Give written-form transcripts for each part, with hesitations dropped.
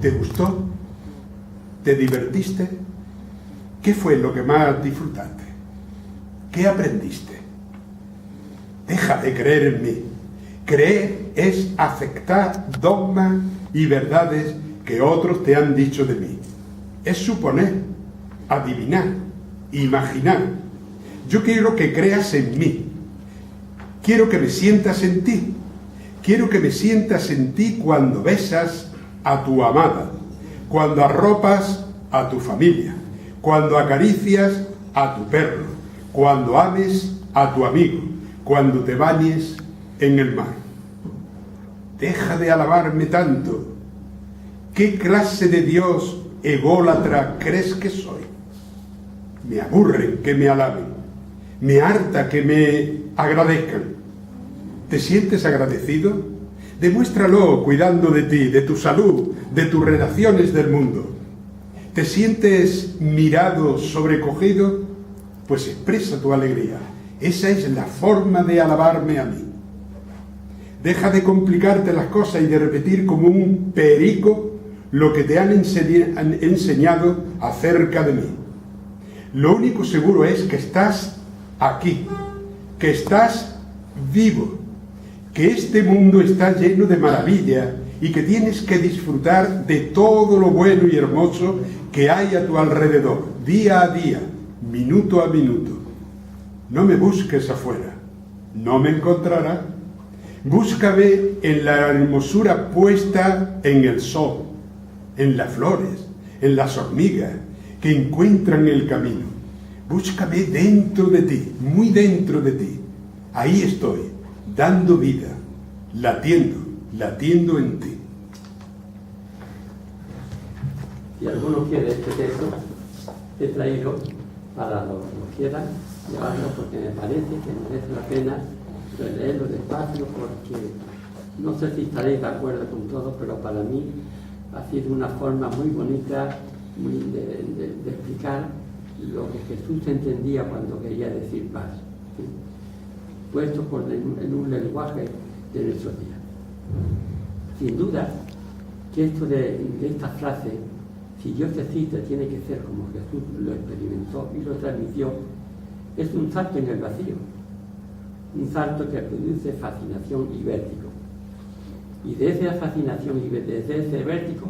¿Te gustó? ¿Te divertiste? ¿Qué fue lo que más disfrutaste? ¿Qué aprendiste? Deja de creer en mí. Creer es aceptar dogmas y verdades que otros te han dicho de mí. Es suponer, adivinar, imaginar. Yo quiero que creas en mí. Quiero que me sientas en ti. Quiero que me sientas en ti cuando besas a tu amada, cuando arropas a tu familia, cuando acaricias a tu perro, cuando ames a tu amigo, cuando te bañes en el mar. Deja de alabarme tanto. ¿Qué clase de Dios ególatra crees que soy? Me aburre que me alaben, me harta que me agradezcan. ¿Te sientes agradecido? Demuéstralo cuidando de ti, de tu salud, de tus relaciones del mundo. ¿Te sientes mirado, sobrecogido? Pues expresa tu alegría. Esa es la forma de alabarme a mí. Deja de complicarte las cosas y de repetir como un perico lo que te han enseñado acerca de mí. Lo único seguro es que estás aquí, que estás vivo, que este mundo está lleno de maravilla y que tienes que disfrutar de todo lo bueno y hermoso que hay a tu alrededor, día a día, minuto a minuto. No me busques afuera, no me encontrarás. Búscame en la hermosura puesta en el sol, en las flores, en las hormigas que encuentran el camino. Búscame dentro de ti, muy dentro de ti. Ahí estoy, dando vida, latiendo en ti. Si alguno quiere este texto, he traído para los que lo quieran llevarlo, porque me parece que merece la pena leerlo despacio, porque no sé si estaréis de acuerdo con todo, pero para mí ha sido una forma muy bonita de explicar lo que Jesús entendía cuando quería decir paz, ¿sí? Puesto en un lenguaje de nuestros días. Sin duda que esto de esta frase, si Dios existe, tiene que ser como Jesús lo experimentó y lo transmitió, es un salto en el vacío, un salto que produce fascinación y vértigo. Y de esa fascinación y desde ese vértigo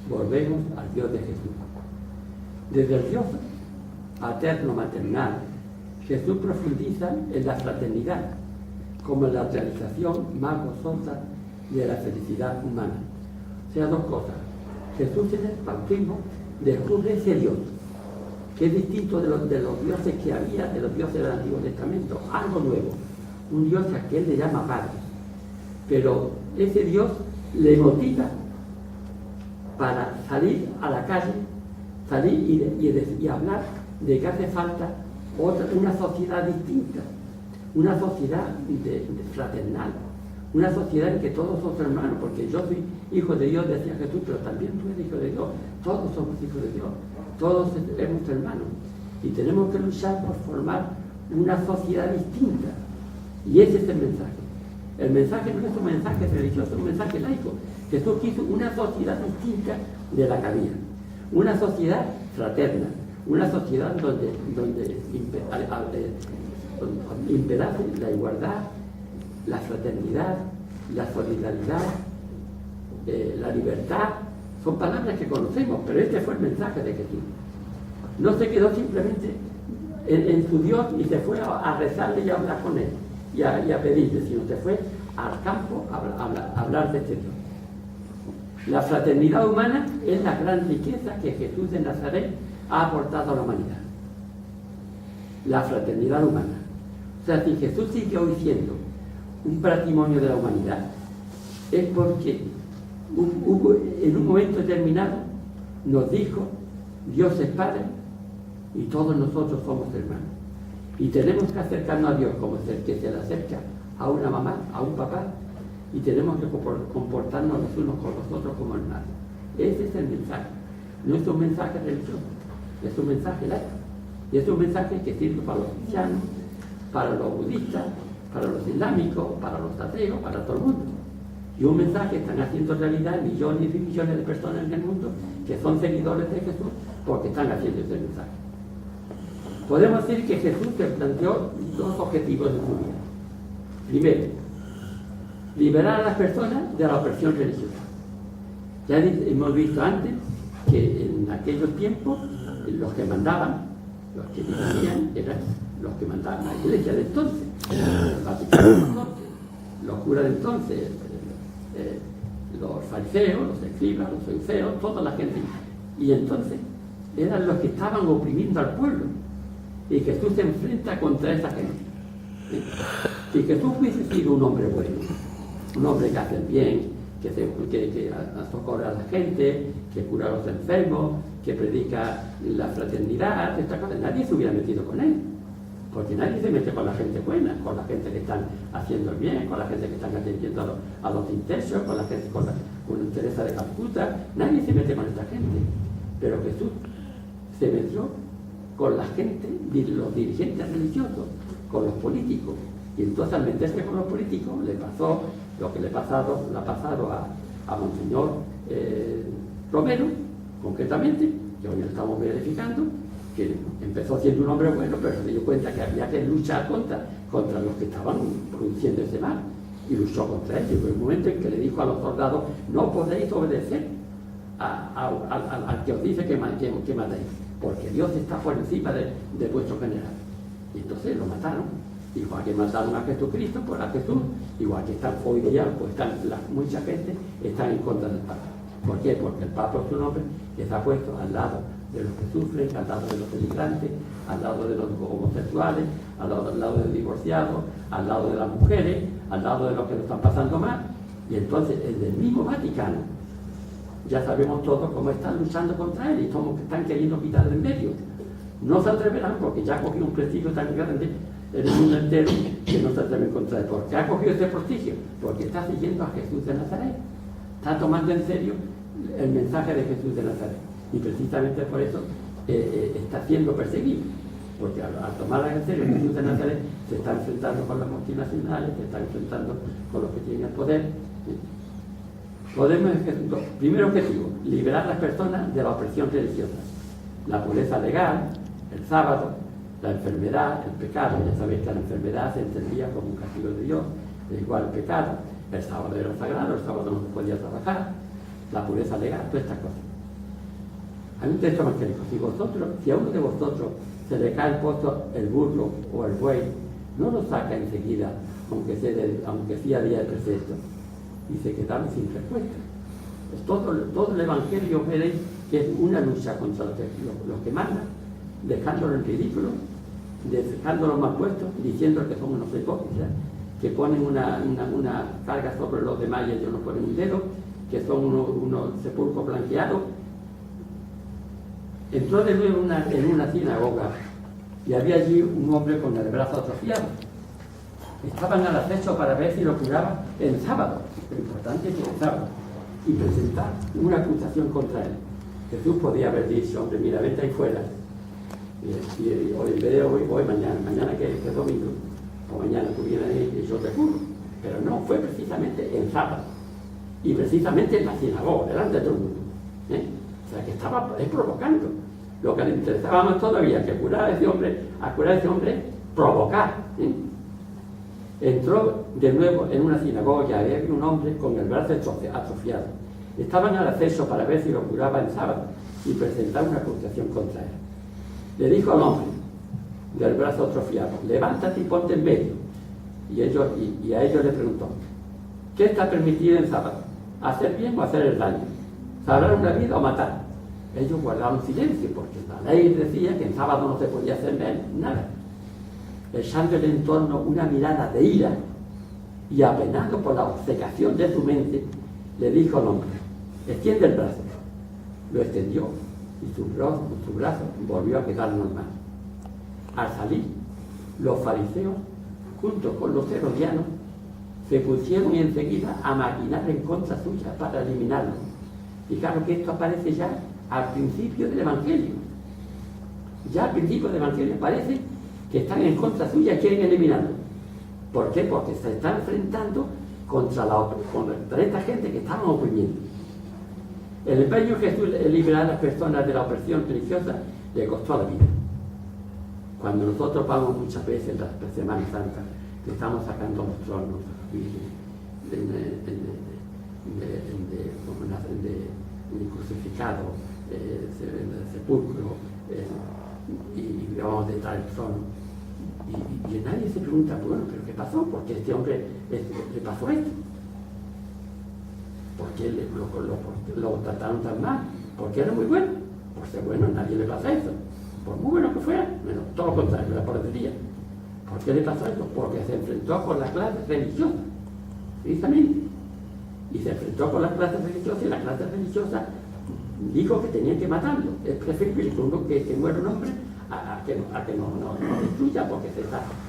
volvemos al Dios de Jesús. Desde el Dios eterno maternal, Jesús profundiza en la fraternidad como la realización más gozosa de la felicidad humana. O sea, dos cosas. Jesús en el bautismo descubre ese Dios, que es distinto de los dioses que había, de los dioses del Antiguo Testamento, algo nuevo, un Dios a que él le llama Padre. Pero ese Dios le motiva para salir a la calle, salir y hablar de que hace falta una sociedad distinta, una sociedad fraternal, una sociedad en que todos somos hermanos, porque yo soy hijo de Dios, decía Jesús, pero también tú eres hijo de Dios, todos somos hijos de Dios, todos somos hermanos, y tenemos que luchar por formar una sociedad distinta, y ese es el mensaje. El mensaje no es un mensaje religioso, es un mensaje laico. Jesús quiso una sociedad distinta de la que había, una sociedad fraterna, una sociedad donde imperase la igualdad, la fraternidad, la solidaridad, la libertad. Son palabras que conocemos, pero este fue el mensaje de Jesús. No se quedó simplemente en su Dios y se fue a rezarle y a hablar con él y a pedirle, sino se fue al campo a hablar de este Dios. La fraternidad humana es la gran riqueza que Jesús de Nazaret ha aportado a la humanidad. La fraternidad humana. O sea, si Jesús sigue hoy siendo un patrimonio de la humanidad, es porque en un momento determinado nos dijo: Dios es Padre y todos nosotros somos hermanos. Y tenemos que acercarnos a Dios como el que se le acerca a una mamá, a un papá, y tenemos que comportarnos los unos con los otros como hermanos. Ese es el mensaje. No es un mensaje religioso, es un mensaje laico. Y es un mensaje que sirve para los cristianos, para los budistas, para los islámicos, para los ateos, para todo el mundo. Y un mensaje que están haciendo realidad millones y millones de personas en el mundo que son seguidores de Jesús porque están haciendo ese mensaje. Podemos decir que Jesús se planteó dos objetivos de su vida. Primero, liberar a las personas de la opresión religiosa. Ya hemos visto antes que en aquellos tiempos los que mandaban, los que dirigían, eran los que mandaban la iglesia de entonces, el Vaticano de entonces, los curas de entonces, los fariseos, los escribas, los saduceos, toda la gente. Y entonces eran los que estaban oprimiendo al pueblo. Y Jesús se enfrenta contra esa gente. Si Jesús hubiese sido un hombre bueno, un hombre que hace el bien, que socorre a la gente, que cura a los enfermos, que predica la fraternidad, esta cosa, nadie se hubiera metido con él. Porque nadie se mete con la gente buena, con la gente que están haciendo el bien, con la gente que están atendiendo a los intensos, con la gente, con Teresa de Calcuta. Nadie se mete con esta gente. Pero Jesús se metió con la gente, los dirigentes religiosos, con los políticos. Y entonces al meterse con los políticos le pasó lo que le ha pasado a Monseñor Romero, concretamente, que hoy lo estamos verificando, que empezó siendo un hombre bueno, pero se dio cuenta que había que luchar contra los que estaban produciendo ese mal. Y luchó contra ellos. Llegó el momento en que le dijo a los soldados: no podéis obedecer al que os dice que matéis, porque Dios está por encima de vuestro general. Y entonces lo mataron. Igual que mataron a Jesucristo, por a Jesús, igual que están hoy día, pues mucha gente está en contra del Papa. ¿Por qué? Porque el Papa es un hombre que está puesto al lado de los que sufren, al lado de los inmigrantes, al lado de los homosexuales, al lado de los divorciados, al lado de las mujeres, al lado de los que lo están pasando mal. Y entonces el del mismo Vaticano, ya sabemos todos cómo están luchando contra él y cómo están queriendo quitarle en medio. No se atreverán porque ya ha cogido un prestigio tan grande en el mundo entero que no se atreven contra él. ¿Por qué ha cogido ese prestigio? Porque está siguiendo a Jesús de Nazaret. Está tomando en serio el mensaje de Jesús de Nazaret. Y precisamente por eso está siendo perseguido. Porque al tomar en serio Jesús de Nazaret se está enfrentando con las multinacionales, se está enfrentando con los que tienen el poder. Primer objetivo, liberar a las personas de la opresión religiosa. La pureza legal, el sábado, la enfermedad, el pecado. Ya sabéis que la enfermedad se entendía como un castigo de Dios, igual el pecado. El sábado era sagrado, el sábado no se podía trabajar. La pureza legal, todas estas cosas. Hay un texto evangélico: si a uno de vosotros se le cae el pozo, el burro o el buey, no lo saca enseguida, aunque sea día de precepto, y se quedaron sin respuesta. Pues todo el evangelio veréis que es una lucha contra los que mandan, dejándolo en ridículo, dejándolo mal puesto, diciendo que son unos hipócritas, que ponen una carga sobre los demás y ellos no ponen un dedo, que son unos sepulcros blanqueados. Entró de nuevo en una sinagoga y había allí un hombre con el brazo atrofiado. Estaban al acecho para ver si lo curaban el sábado. Lo importante es que el sábado. Y presentar una acusación contra él. Jesús podía haber dicho: hombre, mira, vete ahí fuera. Y hoy, en vez de hoy, mañana que es domingo, o mañana tú vienes ahí y yo te juro. Pero no, fue precisamente el sábado. Y precisamente en la sinagoga, delante de todo el mundo. O sea, que estaba provocando. Lo que le interesaba más todavía que curar a ese hombre, provocar. Entró de nuevo en una sinagoga y había un hombre con el brazo atrofiado. Estaban al acceso para ver si lo curaba el sábado y presentar una acusación contra él. Le dijo al hombre del brazo atrofiado: levántate y ponte en medio. Y a ellos le preguntó: ¿qué está permitido en sábado? ¿Hacer bien o hacer el daño? ¿Salvar una vida o matar? Ellos guardaron silencio porque la ley decía que en sábado no se podía hacer nada. Echándole en torno una mirada de ira y apenado por la obcecación de su mente, le dijo al hombre: extiende el brazo. Lo extendió y su brazo volvió a quedar normal. Al salir, los fariseos, junto con los herodianos, se pusieron enseguida a maquinar en contra suya para eliminarlo. Fijaros que esto aparece ya al principio del Evangelio. Ya al principio del Evangelio parece que están en contra suya y quieren eliminarlo. ¿Por qué? Porque se están enfrentando contra esta gente que estaban oprimiendo. El empeño de Jesús en liberar a las personas de la opresión religiosa le costó la vida. Cuando nosotros vamos muchas veces en la Semana Santa, que estamos sacando los tronos de crucificado, el sepulcro, y vamos detrás del trono. Y nadie se pregunta, bueno, ¿pero qué pasó? ¿Por qué a este hombre le pasó esto? ¿Por qué lo trataron tan mal? Porque era muy bueno. Por ser bueno, a nadie le pasa eso. Por muy bueno que fuera, bueno, todo lo contrario, la portería. ¿Por qué le pasó eso? Porque se enfrentó con la clase religiosa, precisamente. Y se enfrentó con la clase religiosa, y la clase religiosa dijo que tenían que matarlo. Es preferible que muera un hombre a que no destruya, porque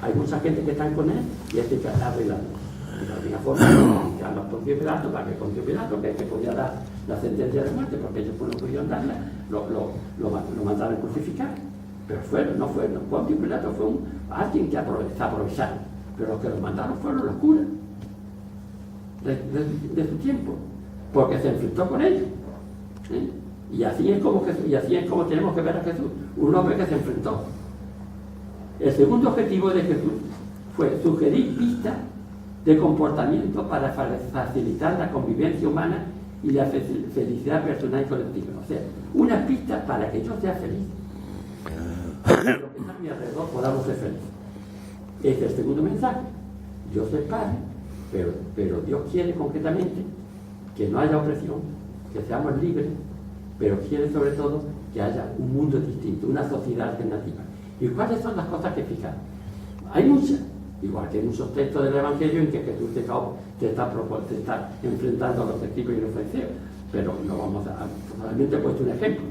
hay mucha gente que está con él y hay que arreglarlo. Y de alguna forma, a los Poncio Pilato, para que Poncio Pilato, que podía dar la sentencia de muerte, porque ellos no podían darla, lo mandaron a crucificar. Pero Poncio Pilato fue alguien que se aprovecharon, pero los que lo mandaron fueron los curas de su tiempo, porque se enfrentó con ellos. Y así es como tenemos que ver a Jesús, un hombre que se enfrentó. El segundo objetivo de Jesús fue sugerir pistas de comportamiento para facilitar la convivencia humana y la felicidad personal y colectiva. O sea, una pista para que yo sea feliz. Lo que está a mi alrededor podamos ser felices. Este es el segundo mensaje. Dios es Padre, pero Dios quiere concretamente que no haya opresión, que seamos libres, pero quiere sobre todo que haya un mundo distinto, una sociedad alternativa. ¿Y cuáles son las cosas que fijar? Hay muchas, igual que hay muchos textos del Evangelio en que Jesús te está enfrentando a los escribas y los fariseos, pero no vamos solamente he puesto un ejemplo.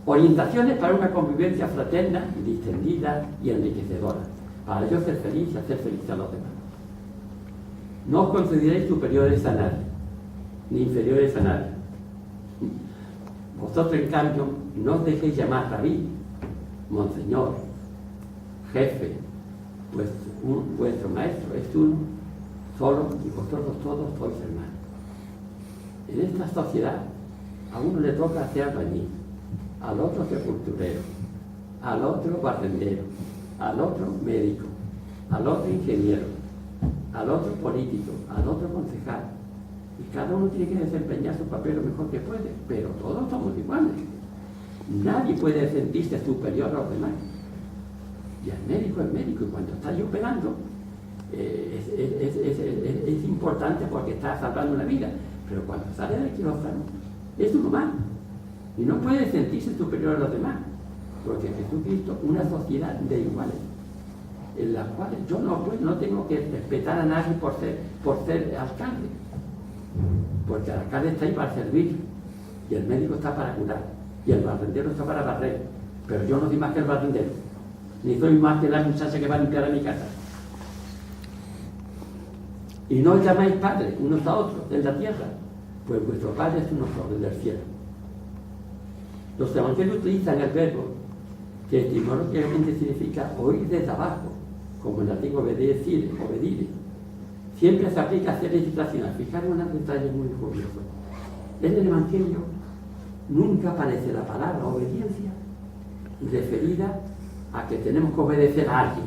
Orientaciones para una convivencia fraterna, distendida y enriquecedora, para yo ser feliz y hacer feliz a los demás. No os consideréis superiores a nadie, ni inferiores a nadie. Vosotros, en cambio, no os dejéis llamar rabí, monseñor, jefe, pues vuestro maestro es uno solo y vosotros todos sois hermanos. En esta sociedad a uno le toca ser albañil, al otro sepulturero, al otro barrendero, al otro médico, al otro ingeniero, al otro político, al otro concejal. Y cada uno tiene que desempeñar su papel lo mejor que puede, pero todos somos iguales. Nadie puede sentirse superior a los demás. Y el médico es médico, y cuando está ahí operando, es importante porque está salvando una vida. Pero cuando sale del quirófano, es uno más. Y no puede sentirse superior a los demás. Porque Jesucristo, una sociedad de iguales, en la cual yo no tengo que respetar a nadie por ser alcalde. Porque el alcalde está ahí para servir, y el médico está para curar, y el barrendero está para barrer. Pero yo no soy más que el barrendero, ni soy más que la muchacha que va a limpiar a mi casa. Y no os llamáis padres unos a otros en la tierra, pues vuestro Padre es uno solo, el del cielo. Los evangelios utilizan el verbo que etimológicamente significa oír desde abajo, como en latín obedecire. Siempre se aplica a hacer legislación. Fijaros en un detalle muy curioso. En el Evangelio nunca aparece la palabra obediencia referida a que tenemos que obedecer a alguien.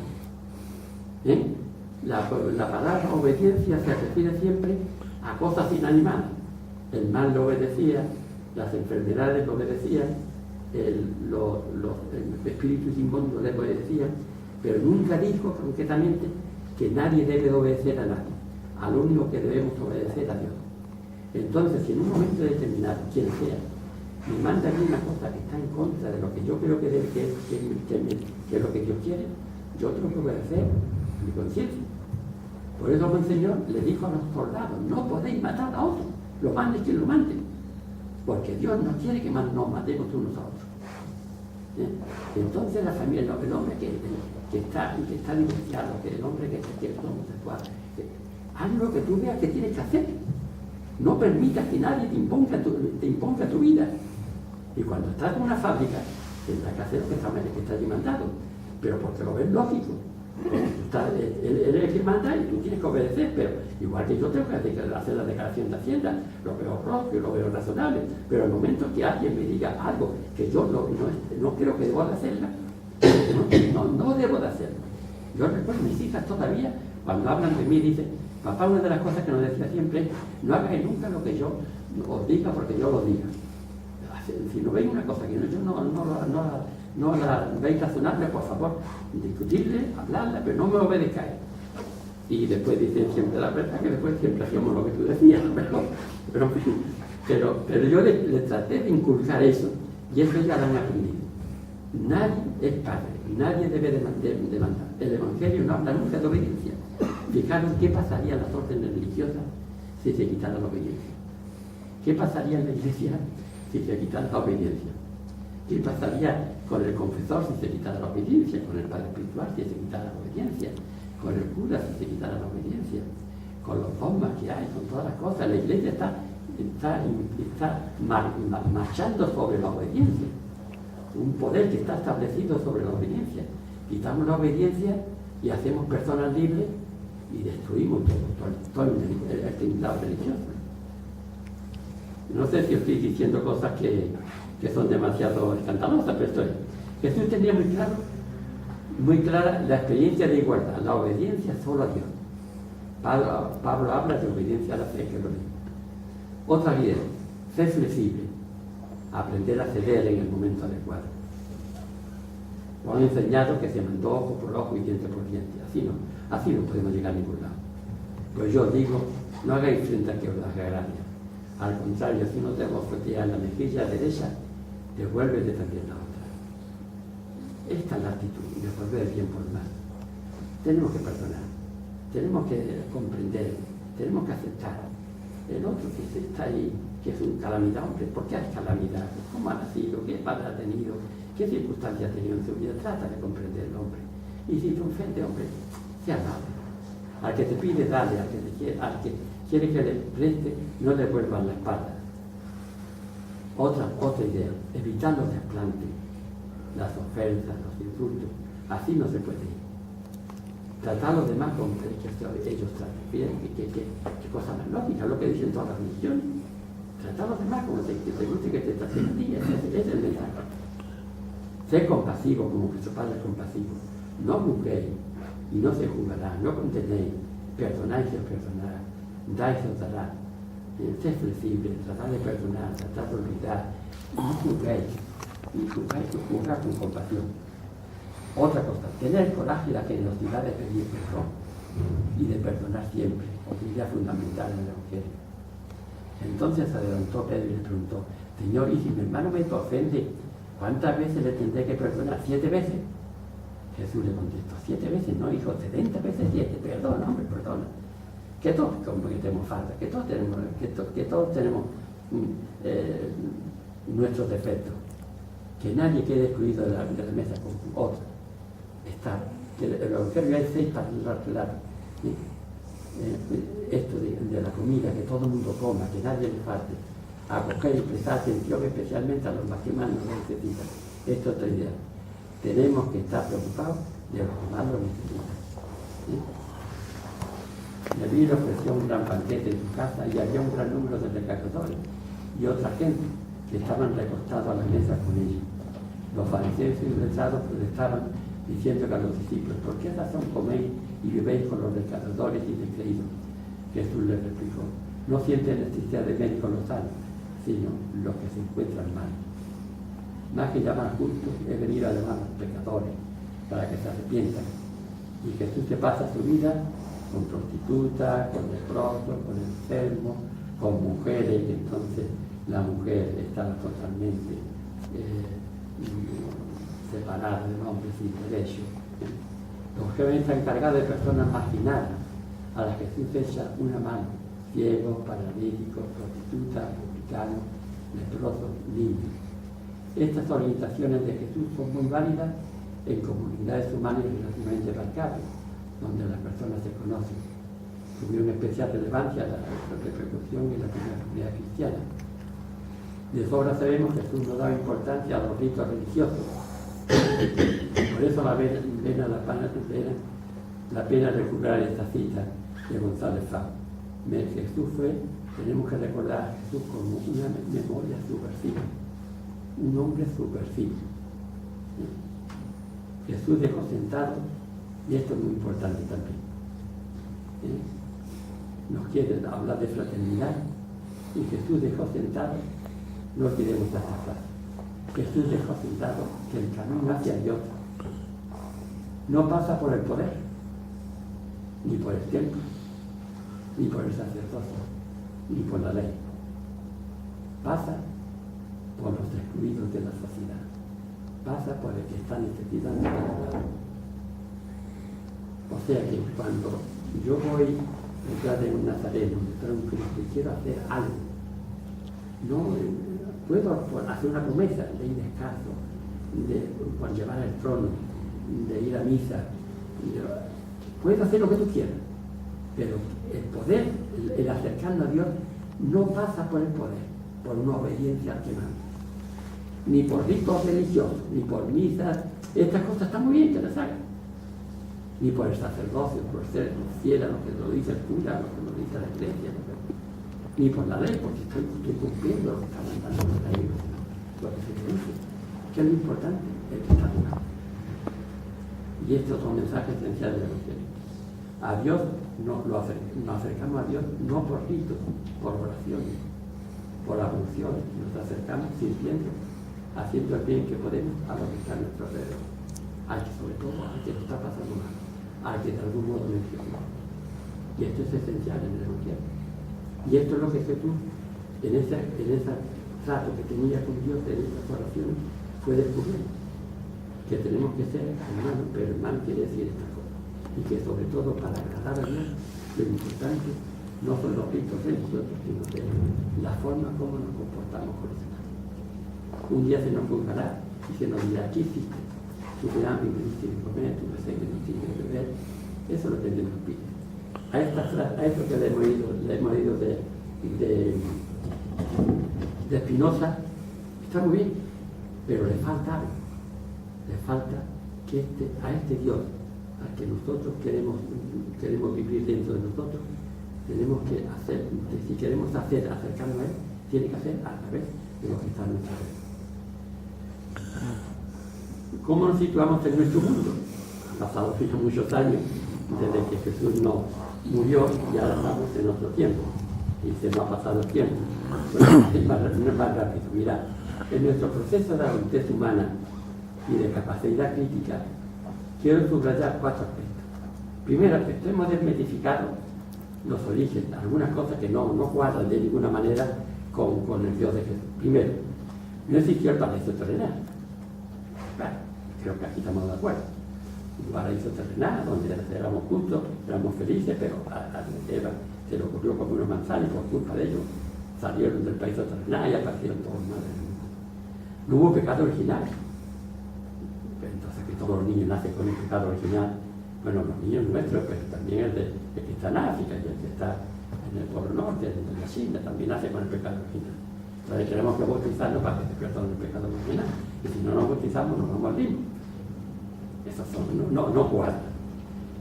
La palabra obediencia se refiere siempre a cosas inanimadas. El mal lo obedecía, las enfermedades lo obedecían, los espíritus inmundos le obedecían, pero nunca dijo concretamente que nadie debe obedecer a nadie. Al único que debemos obedecer a Dios. Entonces, si en un momento determinado, quien sea, me manda a mí una cosa que está en contra de lo que yo creo que es lo que Dios quiere, yo tengo que obedecer mi conciencia. Por eso el Señor le dijo a los soldados: no podéis matar a otro, lo mande quien lo mande, porque Dios no quiere que nos matemos unos a otros. Entonces la familia, el hombre que está divorciado, que el hombre que es homosexual, haz lo que tú veas que tienes que hacer. No permitas que nadie te imponga tu vida. Y cuando estás en una fábrica, tendrás que hacer lo que está allí mandado, pero porque lo ves lógico. Él es el que manda y tú tienes que obedecer, pero igual que yo tengo que hacer la declaración de Hacienda, lo veo propio, lo veo razonable, pero el momento que alguien me diga algo que yo no creo que debo de hacerla, no debo de hacerlo. Yo recuerdo a mis hijas todavía, cuando hablan de mí, dicen, papá, una de las cosas que nos decía siempre es, no hagáis nunca lo que yo os diga porque yo lo diga. Si no veis una cosa que yo no la veis razonable, por favor, discutirle, hablarla, pero no me obedezcáis. Y después dicen siempre la verdad, que después siempre hacíamos lo que tú decías, pero yo le traté de inculcar eso, y eso ya lo han aprendido. Nadie es padre, nadie debe de mandar. El Evangelio no habla nunca de obediencia. Fijaros qué pasaría en las órdenes religiosas si se quitara la obediencia. ¿Qué pasaría en la iglesia si se quitara la obediencia? ¿Qué pasaría con el confesor si se quitara la obediencia? ¿Con el padre espiritual si se quitara la obediencia? ¿Con el cura si se quitara la obediencia? Con los dogmas que hay, con todas las cosas. La iglesia está marchando sobre la obediencia. Un poder que está establecido sobre la obediencia. Quitamos la obediencia y hacemos personas libres y destruimos todo el tinglado religioso. No sé si estoy diciendo cosas que son demasiado escandalosas, pero Jesús tenía muy clara la experiencia de igualdad, la obediencia solo a Dios. Pablo habla de obediencia a la fe, que lo digo. Otra idea, ser flexible, aprender a ceder en el momento adecuado. Nos han enseñado que se mandó ojo por ojo y diente por diente. Así no podemos llegar a ningún lado. Pues yo digo, no hagáis frente a que os haga gracia. Al contrario, si no te bofetea en la mejilla derecha, devuélvete también la otra. Esta es la actitud, devolver el bien por el mal. Tenemos que perdonar, tenemos que comprender, tenemos que aceptar. El otro que está ahí, que es una calamidad, hombre, ¿por qué es calamidad? ¿Cómo ha nacido? ¿Qué padre ha tenido? ¿Qué circunstancias ha tenido en su vida? Trata de comprender el hombre. Y si te ofende, hombre, sea amable. Al que te pide, dale, al que quiere que le preste, no le vuelvas la espalda. Otra idea, evitar los desplantes, las ofensas, los insultos. Así no se puede ir. Tratar a los demás como que ellos traten. Miren qué cosa más lógica, lo que dicen todas las religiones. Tratar a los demás como te guste que te traten a ti, ese es el mensaje. Ser compasivo como vuestro Padre es compasivo. No juzguéis y no se juzgará, no contenéis, perdonáis y os perdonará, dais y os dará. Ser flexible, tratar de perdonar, tratar de olvidar, no juzguéis, y juzgar con compasión. Otra cosa, tener el coraje y la generosidad de pedir perdón y de perdonar siempre, idea fundamental en el Evangelio. Entonces adelantó Pedro y le preguntó, Señor, y si mi hermano me ofende, ¿cuántas veces le tendré que perdonar? ¿7 veces? Jesús le contestó, 7 veces, no, hijo, 70 veces 7, perdona, hombre, perdona. Que todos cometemos falta, que todos tenemos nuestros defectos, que nadie quede excluido de la mesa con otro. Que el Evangelio hay 6 para claro. Esto de la comida, que todo el mundo coma, que nadie le falte, acoger y prestar atención especialmente a los más que más nos necesitan. Esto es otra idea. Tenemos que estar preocupados de los que más lo necesitan. David ofreció un gran banquete en su casa y había un gran número de recaudadores y otra gente que estaban recostados a la mesa con ellos. Los fariseos y letrados protestaban diciendo a los discípulos, ¿por qué razón coméis y bebéis con los recaudadores y descreídos? Jesús les replicó, no sienten necesidad de médicos los sanos, sino los que se encuentran mal. Más que llamar justos es venir a llamar a los pecadores para que se arrepientan. Y Jesús se pasa su vida con prostitutas, con leprosos, con enfermos, con mujeres, y entonces la mujer estaba totalmente separada del hombre sin derecho. Los jóvenes están encargados de personas marginadas, a las que Jesús echa una mano, ciegos, paralíticos, prostitutas, publicanos, leprosos, niños. Estas orientaciones de Jesús son muy válidas en comunidades humanas relativamente marcadas, donde las personas se conocen. Tuvieron especial relevancia la repercusión en la primera comunidad cristiana. De sobra sabemos que Jesús no daba importancia a los ritos religiosos. Por eso la vena de la pana la pena recordar esta cita de González Fau. Jesús tenemos que recordar a Jesús como una memoria subversiva, un hombre subversivo. Jesús dejó sentado, y esto es muy importante también. Nos quiere hablar de fraternidad, y Jesús dejó sentado, no olvidemos esta frase. Jesús dejó sentado que el camino hacia Dios no pasa por el poder, ni por el templo, ni por el sacerdocio, ni por la ley. Pasa por los excluidos de la sociedad. Pasa por el que está necesitando de ayuda. O sea que cuando yo voy detrás de un nazareno, detrás de un Cristo y quiero hacer algo, no puedo hacer una promesa de ir descalzo, por llevar el trono, de ir a misa. Puedes hacer lo que tú quieras, pero el poder, el acercarnos a Dios, no pasa por el poder, por una obediencia al que manda, ni por ritos religiosos, ni por misas. Estas cosas están muy bien que las hagan, ni por el sacerdocio, por ser fiel a lo que lo dice el cura, a lo que lo dice la iglesia, ni por la ley, porque estoy cumpliendo lo que está mandando la ley, lo que se dice, que es lo importante, el que está jugando. Y este es otro mensaje esencial del Evangelio. A Dios nos acercamos a Dios no por ritos, por oraciones, por abluciones, nos acercamos sintiendo, haciendo el bien que podemos a lo que está a nuestro alrededor. Al que sobre todo, al que nos está pasando mal, al que de algún modo necesita. Y esto es esencial en el Evangelio. Y esto es lo que Jesús, en ese trato que tenía con Dios, en esas oraciones, fue descubriendo. Que tenemos que ser hermanos, pero hermano quiere decir esta cosa. Y que sobre todo para agradar a Dios, lo importante no son los ritos religiosos, sino que la forma como nos comportamos con los demás. Un día se nos juzgará y se nos dirá: ¿qué hiciste? Tú me amas y me diste de comer, tú me segues y me diste de beber. Eso lo tendremos que pedir. A esto que le hemos oído de Spinoza, está muy bien, pero le falta algo. Le falta que a este Dios al que nosotros queremos vivir dentro de nosotros, tenemos que hacer, si queremos acercarnos a Él, tiene que hacer a través de lo que está en nuestra vida. ¿Cómo nos situamos en nuestro mundo? Han pasado ya muchos años desde que Jesús no murió y ahora estamos en otro tiempo. Y se nos ha pasado el tiempo. Bueno, es más rápido. Mira, en nuestro proceso de adultez humana y de capacidad crítica, quiero subrayar 4 aspectos. Primero aspecto, hemos desmitificado los orígenes, algunas cosas que no cuadran de ninguna manera con el Dios de Jesús. Primero, no existió el paraíso terrenal. Bueno, creo que aquí estamos de acuerdo. Un paraíso terrenal donde éramos justos, éramos felices, pero a Eva se le ocurrió comer una manzana y por culpa de ellos salieron del paraíso terrenal y aparecieron todos mal del mundo. No hubo pecado original. Entonces que todos los niños nacen con el pecado original. Bueno, los niños nuestros, pero también el que está en África y el que está en el Polo Norte, en la China, también nace con el pecado original. Entonces tenemos que bautizarnos para que se pierdan el pecado original. Y si no nos bautizamos, nos vamos al limbo. Eso no cuadra.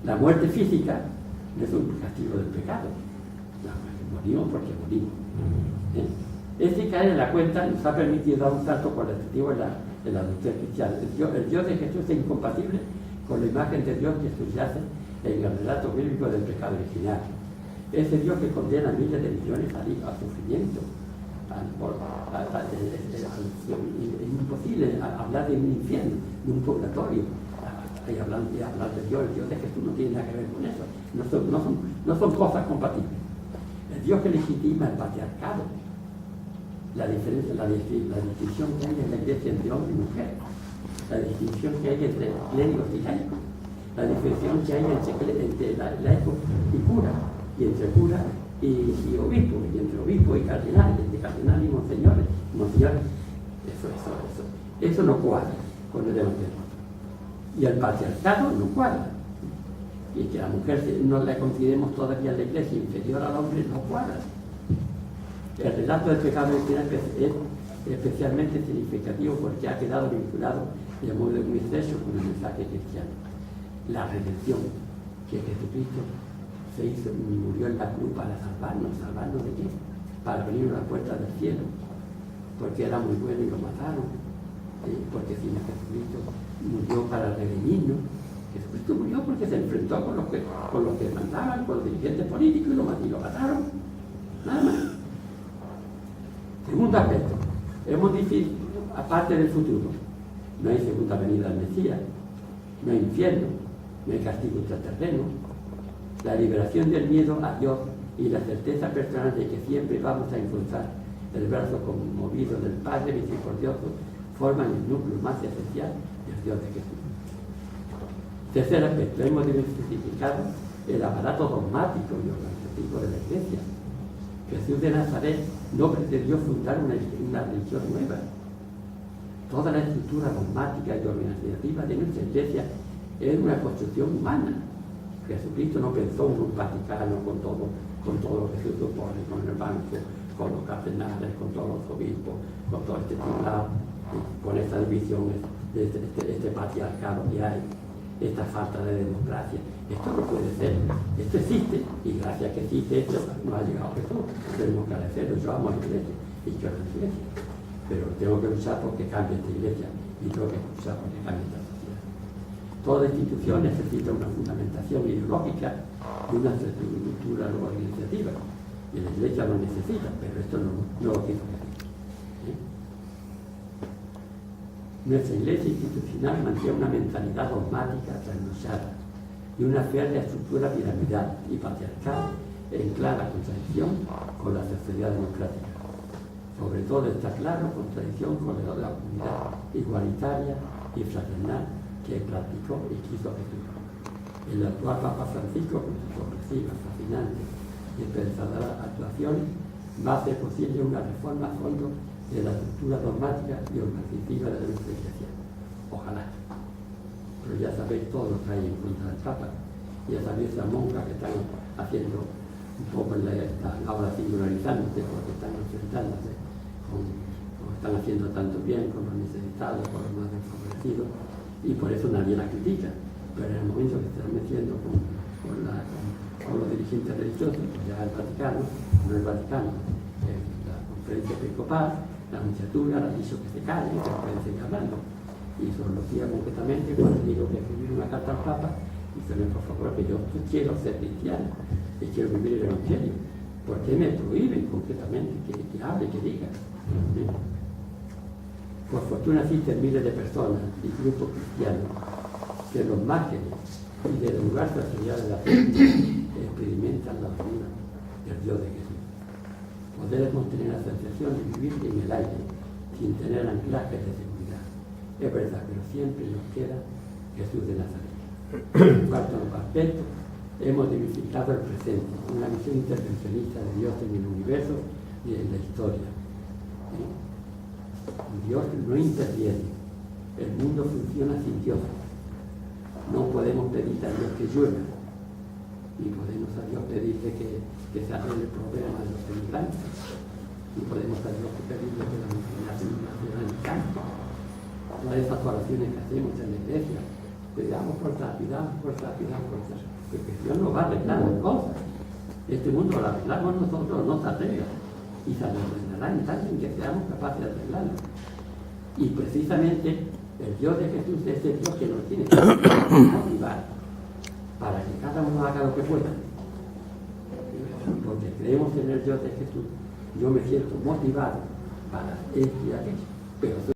La muerte física no es un castigo del pecado. Morimos porque morimos. Este caer en la cuenta nos ha permitido dar un salto cualitativo en la adultez cristiana. El Dios de Jesús es incompatible con la imagen de Dios que subyace en el relato bíblico del pecado original. Ese Dios que condena a miles de millones a sufrimiento. Es imposible hablar de un infierno, de un purgatorio. Y hablar de Dios, el Dios de Jesús no tiene nada que ver con eso. No son cosas compatibles. El Dios que legitima el patriarcado, la distinción que hay en la iglesia entre hombre y mujer, la distinción que hay entre clérigos y laicos, la distinción que hay entre laico y cura, y entre cura y obispo, y entre obispo y cardenal, y entre cardenal y monseñores. Eso no cuadra con el Evangelio. Y el patriarcado no cuadra. Y que la mujer no la consideremos todavía en la iglesia inferior al hombre no cuadra. El relato del pecado original es especialmente significativo porque ha quedado vinculado de modo muy estrecho con el mensaje cristiano. La redención, que Jesucristo murió en la cruz para salvarnos. ¿Salvarnos de qué? Para abrir una puerta del cielo, porque era muy bueno y lo mataron, porque si Jesucristo murió para redimirnos. Jesucristo murió porque se enfrentó con los que mandaban, con los dirigentes políticos y lo mataron, nada más. Segundo aspecto, hemos dicho, aparte del futuro, no hay segunda venida del Mesías, no hay infierno, no hay castigo extraterreno. La liberación del miedo a Dios y la certeza personal de que siempre vamos a encontrar el brazo conmovido del Padre misericordioso forman el núcleo más esencial del Dios de Jesús. Tercer aspecto, hemos diversificado el aparato dogmático y organizativo de la Iglesia. Jesús de Nazaret no pretendió fundar una religión nueva. Toda la estructura dogmática y organizativa de nuestra Iglesia es una construcción humana. Jesucristo no pensó en un Vaticano con todo lo que se supone, con el banco, con los cardenales, con todos los obispos, con todo este tribunal, con esta división, este patriarcado que hay, esta falta de democracia. Esto no puede ser, esto existe, y gracias a que existe esto no ha llegado Jesús. Tenemos que agradecerlo. Yo amo a la Iglesia y quiero la Iglesia, pero tengo que luchar porque cambie esta Iglesia y tengo que luchar porque cambie esta sociedad. Toda institución necesita una fundamentación ideológica y una estructura organizativa, y la Iglesia lo necesita, pero esto no lo quiso Jesús. Nuestra Iglesia institucional mantiene una mentalidad dogmática trasnochada y una férrea estructura piramidal y patriarcal en clara contradicción con la sociedad democrática. Sobre todo está claro contradicción con la comunidad igualitaria y fraternal que practicó y quiso Jesús. El actual Papa Francisco, con sus progresivas, fascinantes y esperanzadoras actuaciones, va a hacer posible una reforma a fondo de la estructura dogmática y organizativa de nuestra Iglesia. Ojalá. Pero ya sabéis todo lo que hay en contra del Papa. Ya sabéis la monja que están haciendo un poco ahora singularizándose, porque están enfrentándose están haciendo tanto bien con los necesitados, con los más desfavorecidos, y por eso nadie la critica. Pero en el momento que se están metiendo con los dirigentes religiosos, pues ya el Vaticano, la conferencia episcopal, la nunciatura le ha dicho que se callen, que no pueden seguir hablando. Y se lo decía concretamente cuando digo que escribir una carta al Papa, y se me por favor que yo quiero ser cristiano y quiero vivir el Evangelio. ¿Por qué me prohíben concretamente que hable, que diga? Por fortuna existen miles de personas y grupos cristianos que en los márgenes y del lugar social de la fe experimentan la venida del Dios de Jesús. Podemos tener la sensación de vivir en el aire sin tener anclajes de seguridad. Es verdad, pero siempre nos queda Jesús de Nazaret. En cuanto a los aspectos, hemos diversificado el presente, una visión intervencionista de Dios en el universo y en la historia. Dios no interviene, el mundo funciona sin Dios. No podemos pedir a Dios que llueva, ni podemos a Dios pedirle que se arregle el problema de los inmigrantes, ni podemos a Dios pedirle que la mujer naciera en el campo. Todas esas oraciones que hacemos en la iglesia, pidamos por sanidad, porque Dios nos va a arreglar las cosas. Este mundo lo arreglamos nosotros, no se arregla, y se arreglará en tanto en que seamos capaces de arreglarlo. Y precisamente el Dios de Jesús es el Dios que nos tiene que motivar para que cada uno haga lo que pueda. Porque creemos en el Dios de Jesús, yo me siento motivado para esto y aquello, pero